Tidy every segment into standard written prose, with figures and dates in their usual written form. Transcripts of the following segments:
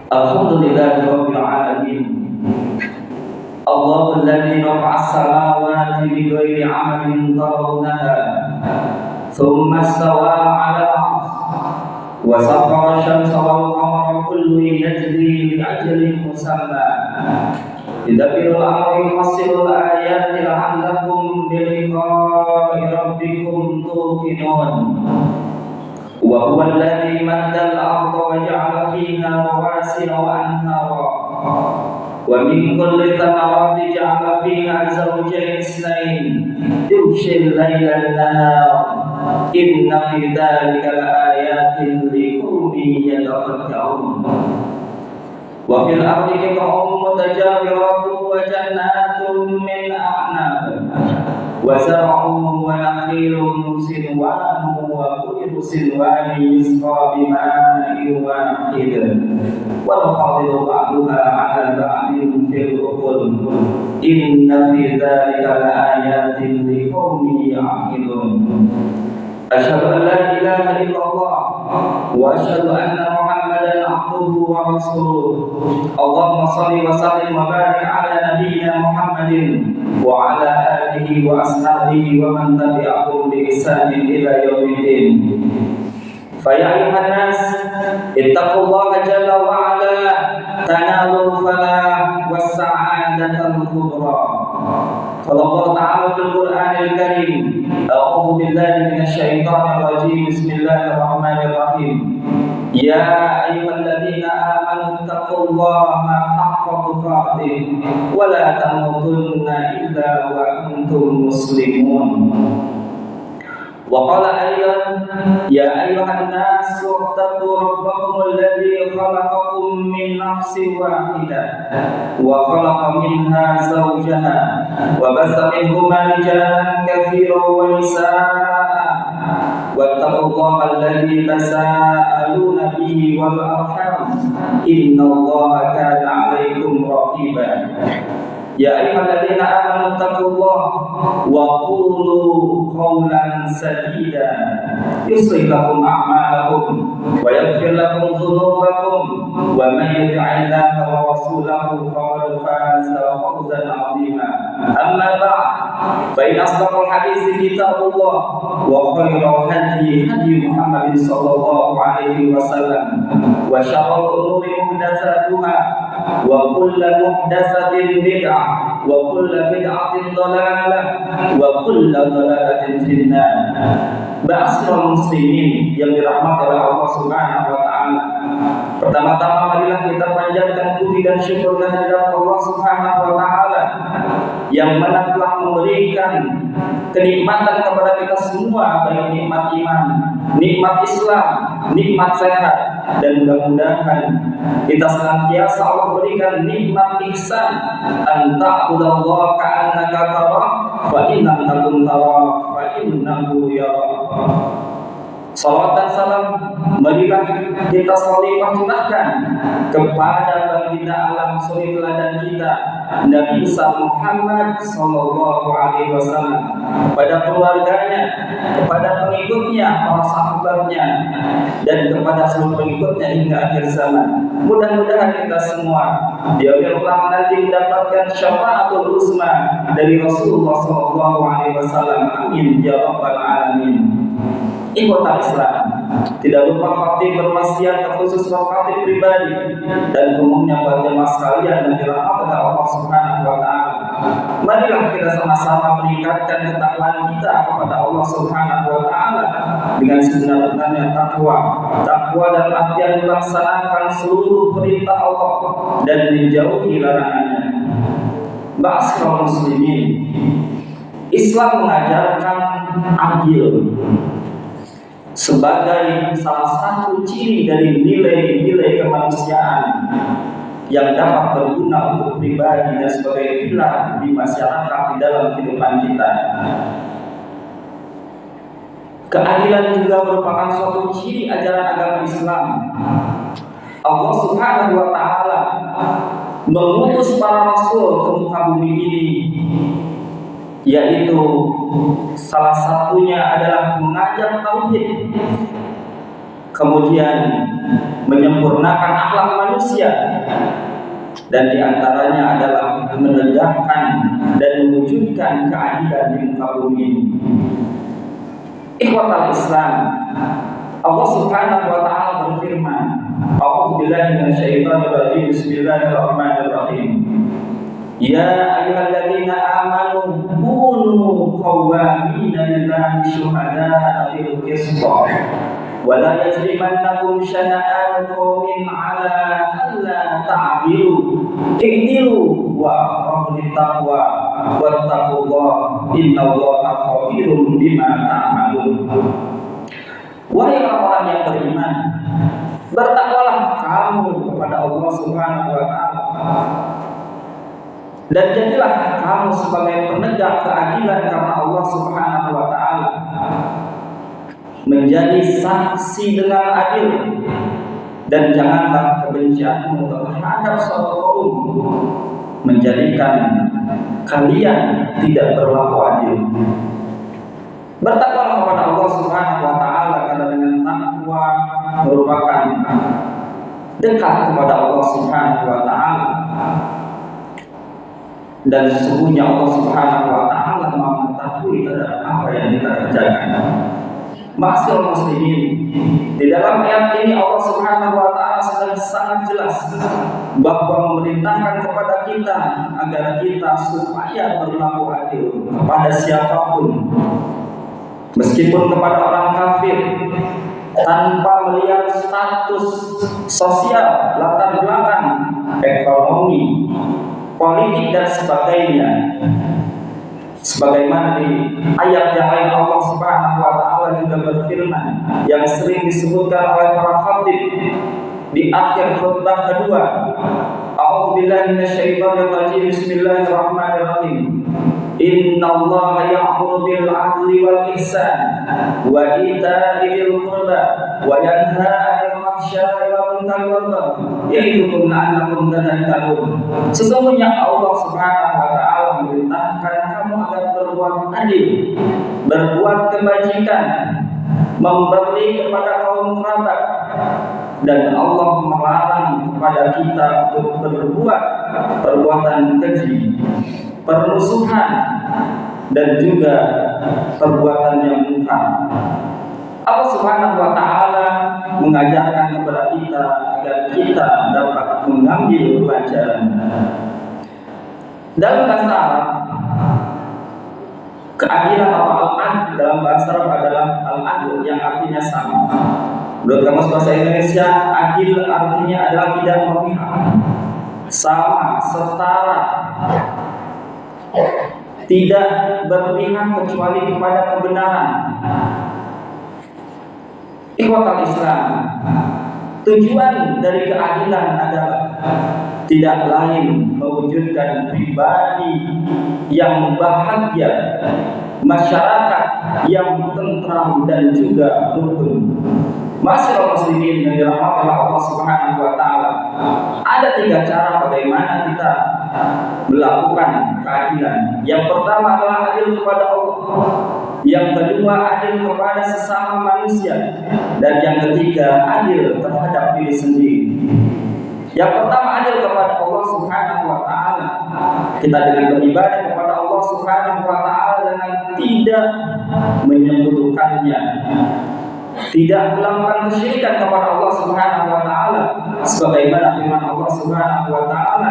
Alhamdulillahirabbil alamin. Allahul ladzi rafa'a as-samawati bighairi 'amalin tarawnaha, thumma istawa 'ala al-'arsy wa sakhkhara asy-syamsa wal qamara kullun yajri li ajalin musamma. Yudabbirul amri yufassilu al-ayati la'allakum bi liqa'i rabbikum tuqinun. Wa huwa alladzi madda al-ardha wa ja'ala fiha rawasiya wa anhara wa min kulli thamarati ja'ala fiha zawjayn ithnayn yughshi al-layla an-nahar inna fi dhalika la-ayatin liqaumin yatafakkarun. Wa fil ardi qita'un mutajawiratun wa jannatun min a'nab wa zar'un wa nakhilun sinwanun wa kullu sinwanin yusqa bima'in wahid wa nukhadiru ba'daha 'ala ba'din fil uqul inna fi dhalika la'ayatin liqaumin ya'qilun. Asyhadu an la ilaha illallah wa asyhadu anna Muhammadan 'abduhu wa rasuluh. Allahumma shalli wa sallim wa barik 'ala nabiyyina Muhammadin wa 'ala alihi wa ashabihi wa man tabi'ahum bi ihsanin ila yaumiddin. Fa ya ayyuhan nas ittaqullaha jalla wa 'ala tanalul falah was sa'adatal kubra. Qala Allah ta'ala fil Qur'anil Karim, a'udzu billahi minasy syaithanir rajim. Bismillahirrahmanirrahim. Ya ayyuhalladzina amanu taqullaha haqqa tuqatih wa la tamutunna illa wa antum muslimun. Wa qala aidan ya ayyuhan nas wattaqu rabbakum alladzi khalaqakum min nafsin wahidah wa khalaqa minha zawjaha wa bassa minhuma rijalan katsiran wa nisaa'a wattaqullaha alladzi tasaaluna bihi wal arham innallaha kana 'alaikum raqiba. Ya ayyuhalladzina amanu taqullaha wa qulu qawlan sadida yuslih lakum a'malakum wa yaghfir lakum dhunubakum wa man yuti'illaha wa rasulahu faqad faza fawzan 'azima. Amma ba'd, fa in asdaqal hadithi kitabullah wa khairal hadi hadi Muhammadin sallallahu alaihi wasallam wa syarrul umuri muhdatsatuha wa kullu muhdatsatin bid'ah wa kullu bid'atin dhalalah wa kullu dhalalatin finnar. Ma'asyiral muslimin yang dirahmati oleh Allah Subhanahu wa taala. Pertama-tama marilah kita panjatkan puji dan syukur kehadirat Allah Subhanahu wa taala yang mana telah memberikan kenikmatan kepada kita semua, baik nikmat iman, nikmat Islam, nikmat sehat, dan mudah-mudahan kita senantiasa Allah berikan nikmat ihsan, an ta'budallaha ka'annaka tarah fa in lam takun tarah fa innahu yarah. Salawat dan salam marilah kita saling curahkan kepada baginda alam suri teladan kita Nabi Muhammad sallallahu alaihi wasallam, kepada keluarganya, kepada pengikutnya, para sahabatnya, dan kepada seluruh pengikutnya hingga akhir zaman. Mudah-mudahan kita semua di akhir kelak nanti mendapatkan syafaatul uzma dari Rasulullah sallallahu alaihi wasallam. Amin ya rabbal alamin. Ikhwatal Islam, tidak lupa khatib berwasiat terkhusus khatib pribadi dan umumnya buat jemaah sekalian dan dirahmati oleh Allah Subhanahu wa taala. Marilah kita sama-sama meningkatkan ketakwaan kita kepada Allah Subhanahu wa taala dengan sebenar-benarnya takwa. Takwa dalam artian melaksanakan seluruh perintah Allah dan menjauhi larangannya. Ma'asyiral muslimin, Islam mengajarkan adil sebagai salah satu ciri dari nilai-nilai kemanusiaan yang dapat berguna untuk pribadi dan sebagai pilar di masyarakat di dalam kehidupan kita. Keadilan juga merupakan suatu ciri ajaran agama Islam. Allah Subhanahu wa taala mengutus para rasul ke muka bumi ini, yaitu salah satunya adalah mengajak tauhid, kemudian menyempurnakan akhlak manusia, dan diantaranya adalah menegakkan dan mewujudkan keadilan di muka bumi ini. Ikhwatal Islam, Allah Subhanahu wa taala berfirman, A'udzubillahi minasyaitonir rajim. Bismillahirrahmanirrahim. Ya ayyuhalladzina amanu kunu qawwamina lillahi syuhada'a bil qisth wa la yajrimannakum syana'anu qaumin 'ala alla ta'dilu i'dilu wa aqrabu littaqwa wattaqullaha innallaha khabirun bima ta'malun. Wahai orang-orang yang beriman, bertakwalah kamu kepada Allah Subhanahu wa taala, dan jadilah kamu sebagai penegak keadilan karena Allah Subhanahu wa taala, menjadi saksi dengan adil, dan janganlah kebencianmu terhadap suatu kaum menjadikan kalian tidak berlaku adil. Bertakwalah kepada Allah Subhanahu wa taala, karena dengan takwa merupakan dekat kepada Allah Subhanahu wa taala. Dan sesungguhnya Allah Subhanahu wa taala mengetahui terhadap apa yang kita kerjakan. Ma'asyiral muslimin, di dalam ayat ini Allah Subhanahu wa taala sudah sangat jelas bahwa memerintahkan kepada kita agar kita supaya berlaku adil kepada siapapun, meskipun kepada orang kafir, tanpa melihat status sosial, latar belakang, ekonomi, politik dan sebagainya. Sebagaimana di ayat yang lain Allah Subhanahu wa taala juga berfirman, yang sering disebutkan oleh para khatib di akhir khutbah kedua. A'udzubillahi minasyaitonir rajim. Bismillahirrahmanirrahim. Innallaha ya'muru bil 'adli wal ihsan wa ita'i dzil qurba wa yanha 'anil fahsya'i wal munkari wal baghi ya'idukum la'allakum tadhakkarun. Sesungguhnya Allah Subhanahu wa taala memerintahkan kamu agar berbuat adil, berbuat kebajikan, memberi kepada kaum kerabat, dan Allah melarang kepada kita untuk berbuat perbuatan keji, permusuhan, dan juga perbuatan yang munkar. Allah Subhanahu wa taala mengajarkan kepada kita agar kita dapat mengambil pelajaran. Dalam bahasa Arab, keadilan atau al-adl dalam bahasa Arab adalah al-adl yang artinya sama. Menurut kamus bahasa Indonesia, adil artinya adalah tidak memihak, sama, setara, tidak berpihak kecuali kepada kebenaran. Ikhwatal Islam, tujuan dari keadilan adalah tidak lain mewujudkan pribadi yang bahagia, masyarakat yang tentram dan juga rukun. Ma'asyiral muslimin yang dirahmati Allah Subhanahu wa taala, ada 3 cara bagaimana kita melakukan keadilan. Yang pertama adalah adil kepada Allah, yang kedua adil kepada sesama manusia, dan yang ketiga adil terhadap diri sendiri. Yang pertama adil kepada Allah Subhanahu wa taala. Kita dengan beribadah kepada Allah Subhanahu wa taala dengan tidak menyekutukannya, tidak melakukan kesyirikan kepada Allah Subhanahu wa taala, sebagaimana firman Allah Subhanahu wa taala,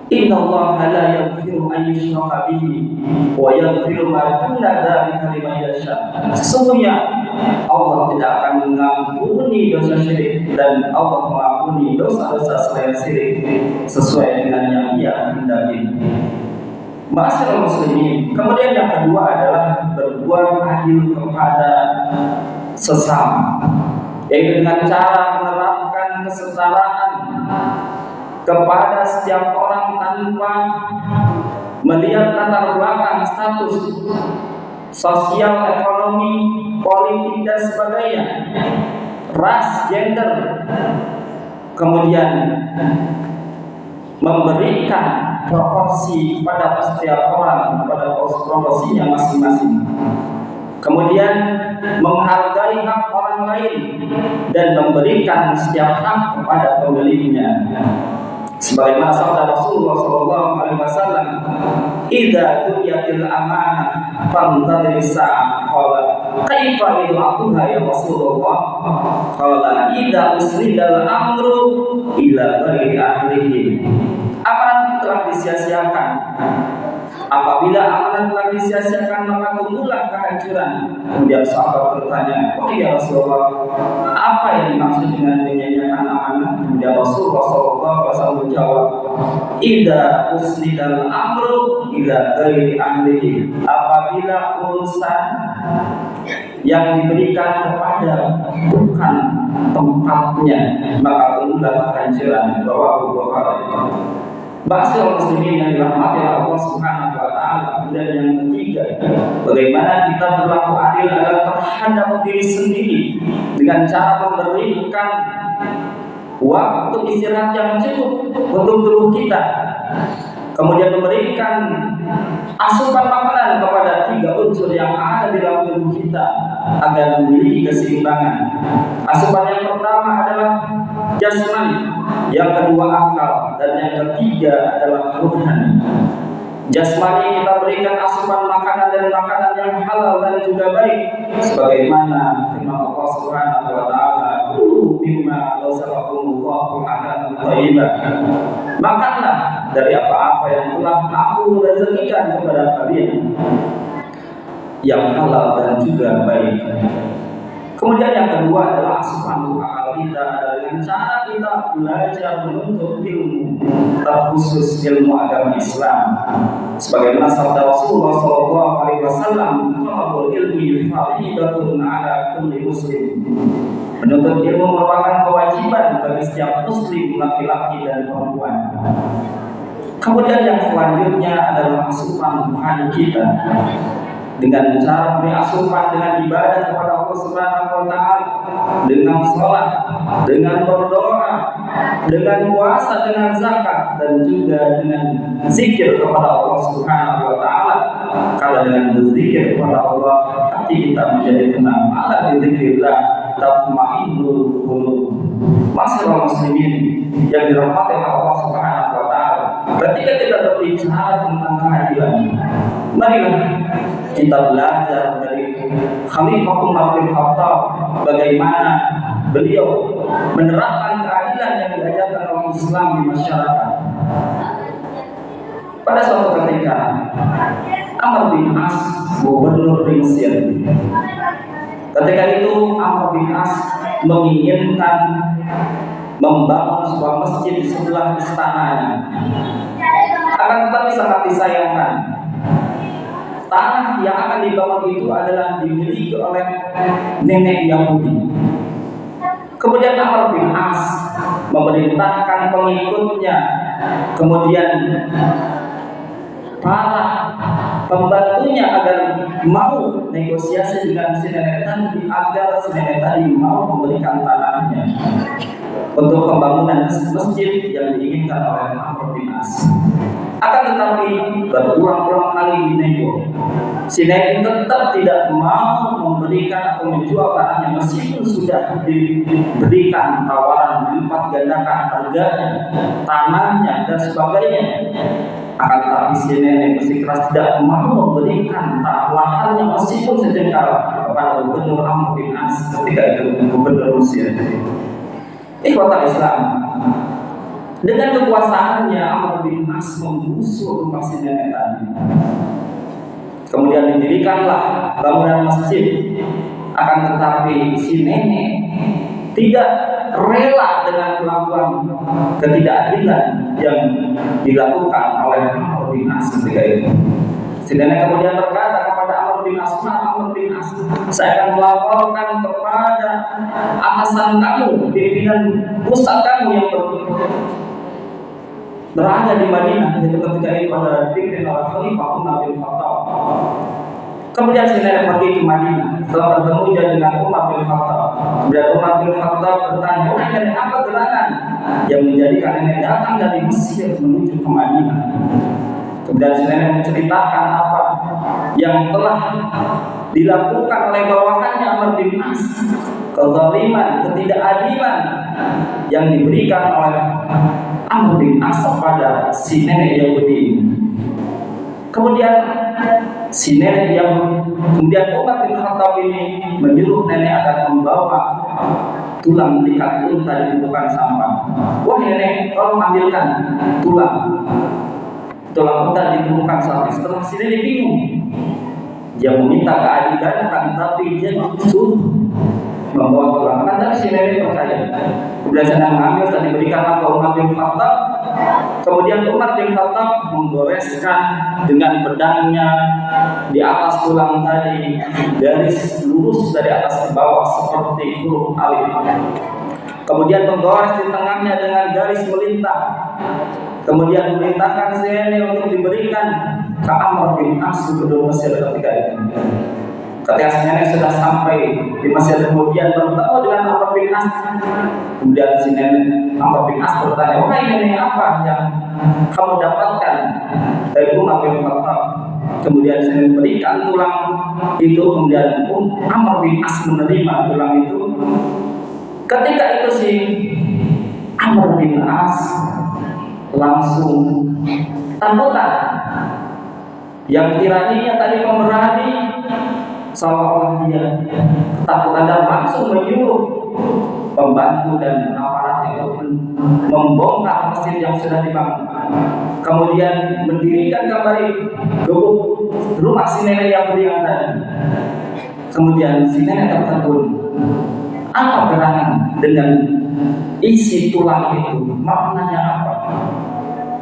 Innallaha la yaghfiru an yushraka bihi wa yaghfiru ma duna dzalika liman yasha. Sesungguhnya Allah tidak akan mengampuni dosa syirik, dan Allah mengampuni dosa-dosa selain syirik sesuai dengan yang Ia kehendaki. Ma'asyiral muslimin, kemudian yang kedua adalah berbuat adil kepada sesama, yaitu dengan cara menerapkan kesetaraan kepada setiap orang tanpa melihat latar belakang, status sosial, ekonomi, politik dan sebagainya, ras, gender. Kemudian memberikan proporsi pada setiap orang pada proporsinya masing-masing. kemudian menghargai hak orang lain dan memberikan setiap hak kepada pemiliknya. Sebagaimana sabda Rasulullah SAW, "Idza du'iyatil amanah fantadhiris sa'ah." Qala, "Kaifa idha'uha ya Rasulullah?" Qala, "Idza usridal amru ila ghairi ahlihi." Amanat telah disia-siakan. Apabila amanat telah disia-siakan, maka tumbuhlah kehancuran. Kemudian sahabat bertanya, "Oh ya Rasulullah, apa yang dimaksud dengan menyanyiakan amanat?" Kemudian Rasulullah SAW menjawab, "Idza usnidal amru ila ghairi ahlihi." Apabila urusan yang diberikan kepada bukan tempatnya, maka tumbuhlah kehancuran. Rawahu Bukhari. Ma'asyiral muslimin yang dirahmati Allah Subhanahu wa taala. Kemudian yang ketiga, bagaimana kita berlaku adil adalah terhadap diri sendiri dengan cara memberikan waktu istirahat yang cukup untuk tubuh kita, kemudian memberikan asupan makanan kepada 3 unsur yang ada di dalam tubuh kita agar memiliki keseimbangan. Asupan yang pertama adalah jasmani, yang kedua akal, dan yang ketiga adalah rohani. Jasmani kita berikan asupan makanan dan makanan yang halal dan juga baik, sebagaimana firman Allah Subhanahu wa taala, "Kulu mimma razaqakumullahu halalan thayyiban." Makanlah dari apa-apa yang telah Aku rezekikan kepada kalian, yang halal dan juga baik. Kemudian yang kedua adalah asupan akal kita, dengan cara kita belajar menuntut ilmu, terkhusus ilmu agama Islam. Sebagaimana sabda Rasulullah SAW, "Talabul ilmi fariidatun 'ala kulli muslim." Menuntut ilmu merupakan kewajiban bagi setiap muslim, laki-laki dan perempuan. Kemudian yang selanjutnya adalah asupan rohani kita, dengan cara memberi asupan dengan ibadah kepada Allah Subhanahu wa taala, dengan sholat, dengan berdoa, dengan puasa, dengan zakat, dan juga dengan zikir kepada Allah Subhanahu wa taala. Kalau dengan berzikir kepada Allah, hati kita menjadi tenang. Ala bizikrillah tatma'innul qulub. Masyaallah muslimin yang dirahmati Allah Subhanahu wa taala. Ketika kita berbicara tentang keadilan, marilah kita belajar dari Khalifah Umar bin Khattab, bagaimana beliau menerapkan keadilan yang diajarkan oleh Islam di masyarakat. Pada suatu ketika, Amr bin As, gubernur di Mesir, ketika itu Amr bin As menginginkan membangun sebuah masjid di sebelah istananya. Akan tetapi sangat disayangkan, tanah yang akan dibangun itu adalah dimiliki oleh nenek Yahudi. Kemudian Amr bin As memerintahkan pengikutnya, kemudian para pembantunya agar mau negosiasi dengan si nenek tadi, agar si nenek tadi mau memberikan tanahnya untuk pembangunan masjid yang diinginkan oleh Amr bin As. Akan tetapi berulang-ulang kali dinego, si nenek tetap tidak mau memberikan atau menjual tanahnya meskipun sudah diberikan tawaran dilipat gandakan harganya, tanahnya dan sebagainya. Akan tetapi si nenek bersikeras tidak mau memberikan lahannya meskipun sejengkal kepada gubernur Amr bin As ketika itu gubernur Mesir. Ikhwatal Islam, dengan kekuasaannya Amr bin As menggusur rumah si nenek tadi. Kemudian didirikanlah bangunan masjid. Akan tetapi si nenek tidak rela dengan perlakuan ketidakadilan yang dilakukan oleh Amr bin As ketika itu. Si nenek kemudian berkata kepada Amr bin As, "Amr bin As, saya akan melaporkan kepada atasan kamu, pimpinan pusat kamu yang berada di Madinah." Yaitu ketika itu adalah dipimpin oleh Khalifah Umar bin Khattab. Kemudian si nenek pergi ke Madinah, setelah bertemu dengan Umar bin Khattab. Dan Umar bin Khattab bertanya, "Wahai nenek, apa gerangan yang menjadikan nenek datang dari Mesir menuju ke Madinah?" Kemudian si nenek menceritakan apa yang telah dilakukan oleh bawahannya Amr bin As, kezaliman, ketidakadilan yang diberikan oleh Amr bin As kepada si nenek Yahudi ini. Kemudian si nenek kemudian Umar bin Khattab ini menyuruh nenek agar membawa tulang ikat unta di tumpukan sampah. Wah nenek, tolong ambilkan tulang unta di tumpukan sampah. Setelah si nenek bingung, dia meminta keadilan, tapi dia disuruh membawa tulang. Tapi si nenek percaya. Kemudian saya mengambil dan diberikan ke Umar bin Khattab. Kemudian Umar bin Khattab menggoreskan dengan pedangnya di atas tulang tadi, garis lurus dari atas ke bawah seperti huruf alif. Kemudian menggores di tengahnya dengan garis melintang. Kemudian memerintahkan si nenek untuk diberikan ke Amr bin As gubernur Mesir ketika itu. Ketika si nenek sudah sampai di Mesir, kemudian bertemu dengan Amr bin As. Kemudian si nenek Amr bin As bertanya, wahai nenek, apa yang kamu dapatkan dari Umar bin Khattab? Kemudian si nenek berikan tulang itu. Kemudian Amr bin As menerima tulang itu. Ketika itu si Amr bin As langsung takutan. Yang kiranya tadi pemberani, seolah-olah dia ketakutan dan langsung menyuruh pembantu dan aparat itu membongkar masjid yang sudah dibangun. Kemudian mendirikan kembali gubuk rumah si nenek yang beriang tadi. Kemudian si nenek tertegun, apa gerangan dengan isi tulang itu, maknanya apa?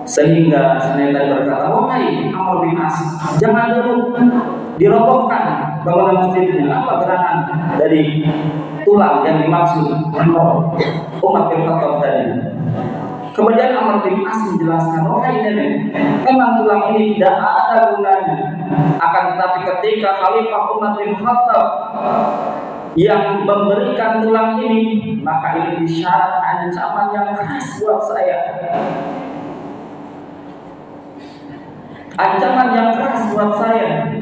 Sehingga si nenek berkata, wahai Amr bin As, jangan dulu dirobohkan bangunan masjidnya. Apa gerangan dari tulang yang dimaksud Umar bin Khattab tadi? Kemudian Amr bin As menjelaskan, wahai nenek, memang tulang ini tidak ada gunanya. Akan tetapi ketika Khalifah Umar bin Khattab yang memberikan tulang ini, maka ini disyarat ancaman yang keras buat saya. Ancaman yang keras buat saya.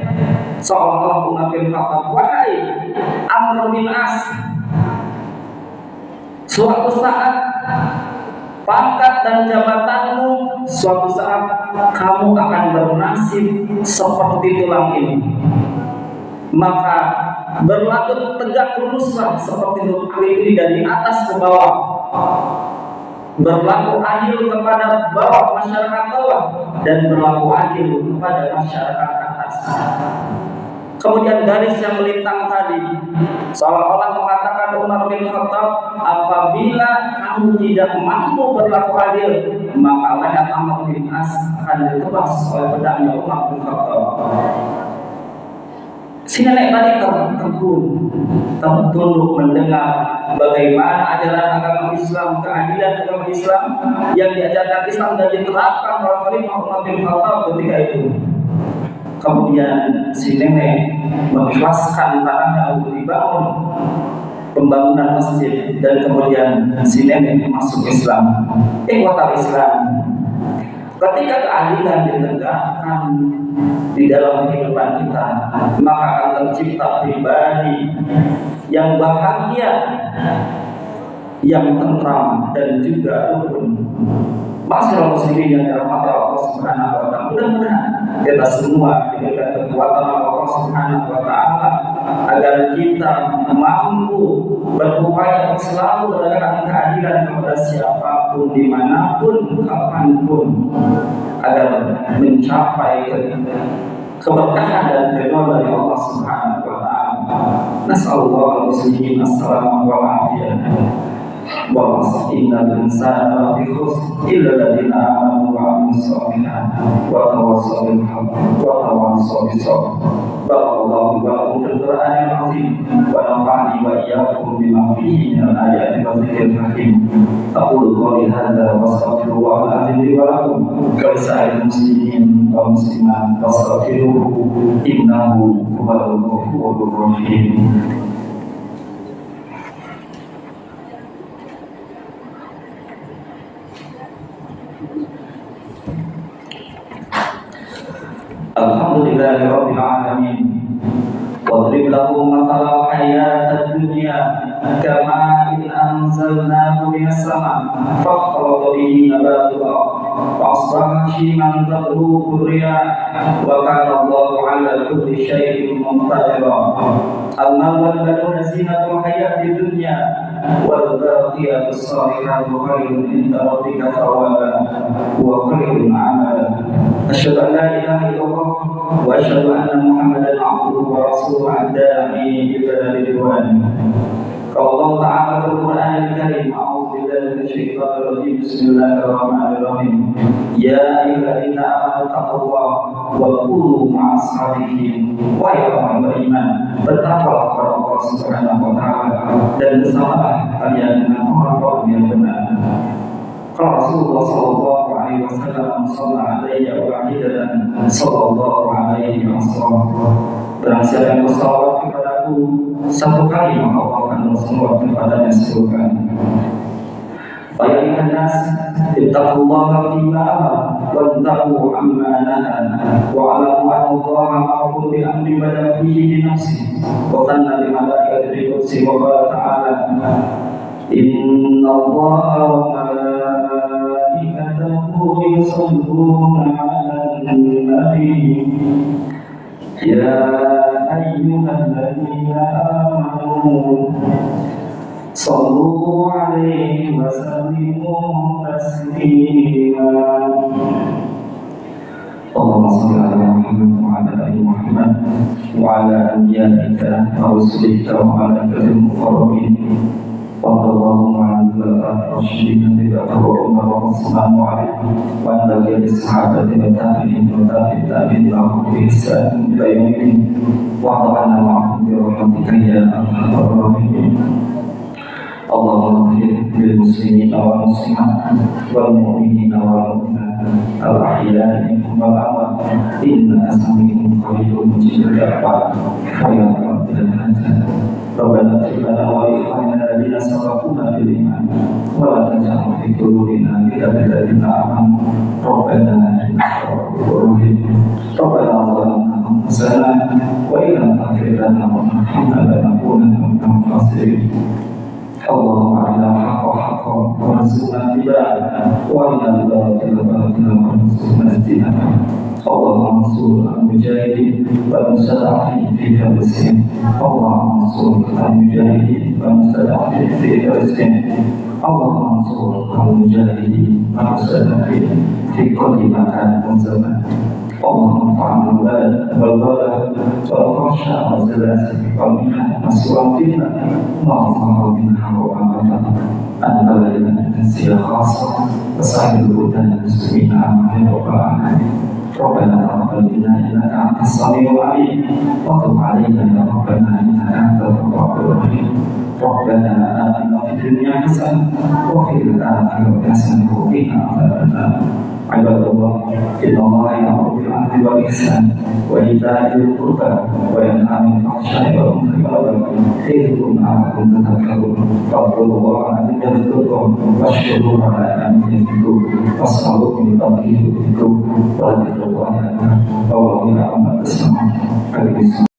Seolah-olah Umar bin Khattab, wahai Amr bin As, suatu saat pangkat dan jabatanmu, suatu saat kamu akan bernasib seperti tulang ini. Maka berlaku tegak luruslah seperti huruf ini dari atas ke bawah. Berlaku adil kepada bawah, masyarakat bawah, dan berlaku adil kepada masyarakat atas. Kemudian garis yang melintang tadi seolah-olah mengatakan Umar bin Khattab, apabila kamu tidak mampu berlaku adil, maka leher Amr bin As akan ditebas oleh pedangnya Umar bin Khattab. Si nenek tadi tertunduk mendengar bagaimana ajaran agama Islam, keadilan agama Islam yang diajarkan Islam dan diterapkan oleh Khalifah Umar bin Khattab ketika itu. Kemudian si nenek mengikhlaskan tanahnya untuk dibangun pembangunan masjid, dan kemudian si nenek masuk Islam. Ikhwatal Islam, ketika keadilan ditegakkan di dalam kehidupan kita, maka akan tercipta pribadi yang bahagia, yang tentram, dan juga rukun. Masyarakat muslimin yang dirahmati Allah Subhanahu wa taala, mudah-mudahan kita semua diberikan kekuatan Allah Subhanahu wa taala agar kita mampu berupaya selalu menegakkan keadilan kepada siapapun, dimanapun, kapanpun, agar mencapai keberkahan dan ridho dari Allah Subhanahu wa taala. Nasallallahu alaihi wasallam wa afiyah. Wa innal insana lafi khusr illa alladziina aamanu wa 'amilus shalihaati wa tawassaw bil haqqi wa tawassaw bis sabr. Barakallahu wa lakum fil Qur'anil 'azim wa nafa'ani wa iyyakum bima fihi minal ayati wa dzikril hakim. Aqulu qawli hadza wa astaghfirullaha al-'azim li wa lakum wa lisa'iril muslimin wal muslimat fastaghfiruhu innahu huwal ghafurur rahim. لله رب العالمين. واضرب لهم مثل الحياة الدنيا كماء أنزلناه من السماء فاختلط به نبات الأرض فأصبح هشيما تذروه الرياح وكان الله على كل شيء مقتدرا. المال والبنون زينة الحياة الدنيا والباقيات الصالحات خير عند ربك ثوابا وخير عملا. أشهد أن لا إله إلا الله وأشهد أن محمدا عبده ورسوله الداعي إلى رضوانه. قال الله تعالى في القرآن الكريم: أعوذ بالله من الشيطان الرجيم، بسم الله الرحمن الرحيم. يا أيها الذين آمنوا اتقوا الله وكونوا مع الصادقين. Wahai orang beriman, bertakwalah kepada Allah Subhanahu wa Ta'ala dan bersamalah kalian dengan orang-orang yang benar. Qala Rasulullah sallallahu alaihi wasallam: "Shalla 'alayya wahidatan sallallahu alaihi wasallam." Barang siapa yang bersalawat kepadaku satu kali, maka Allah akan bersalawat kepadanya 10 kali. Ya ayuhan nas, ittaqullaha fima amara wantahu amma naha wa 'alamu anna Allaha ma'akum bi amri bada fihi bi nafsihi wa sanna bi malaikatihi bi qudsi wa qala ta'ala: Inna Allaha wa malaikatahu yusalluna 'alan nabi ya ayyuhalladzina amanu sallu 'alaihi wa sallimu taslima. Allahumma shalli ala Muhammad wa ala ali Muhammad wa ala anbiya'ika wa rusulika wa ala al muqarrabin. Allahumma ala al-rasyidin bid'ah wa umar wa sallallahu alaihi wa ala alihi sahabati wa tabi'in wa tabi'in lahum bi ihsan ila yaumiddin wa ta'ala ma'ahum bi rahmatika ya arhamar rahimin. Allahumma ighfir lil muslimina wal muslimat wal mu'minina wal mu'minat al ahya'i minhum wal amwat innaka sami'un qaribun mujibud da'wat wa ya rabbal alamin. Rabbana ighfir lana wa li ikhwanina alladhina sabaquna bil iman wa la taj'al fi qulubina ghillan lil ladzina amanu rabbana innaka ra'ufur rahim. Rabbana zalamna anfusana wa in lam taghfir lana wa tarhamna lanakunanna minal khasirin. Allahumma arina al-haqqa haqqan warzuqna ittiba'ahu wa arina al-batila batilan warzuqna ijtinabah. Allahumma ansur al-mujahidin wal mustada'afin fi Palestin. Allahumma ansur al-mujahidin wal mustada'afin fi Palestin. Allahumma ansur al-mujahidin wal mustada'afin fi kulli makan wa zaman. Allahumma fa'alna al-balad wal-balad wal-farsha wal-zalazil wal-mihan wal-su'afina ma'afara minha wa'amata anta ladina tansiya khasa wasahil budan muslimina amin wa ba'alamin. Rabbana taqabbal minna innaka antas samiul alim wa tub 'alaina ya rabbana innaka antat tawwabur rahim. Rabbana atina fid dunya hasanah wa fil akhirati hasanah wa qina adzabannar. Ibadallah, innallaha ya'muru bil 'adli wal ihsan wa ita'i dzil qurba wa yanha 'anil fahsya'i wal munkari wal baghi ya'idukum la'allakum tadhakkarun. Fadhkurullaha 'inda dzikrikum washkuruhu 'ala ni'matihi was'aluhu min fadlihi wa dzikruhu wa la tadhkurullaha wa la ilaha illa huwa.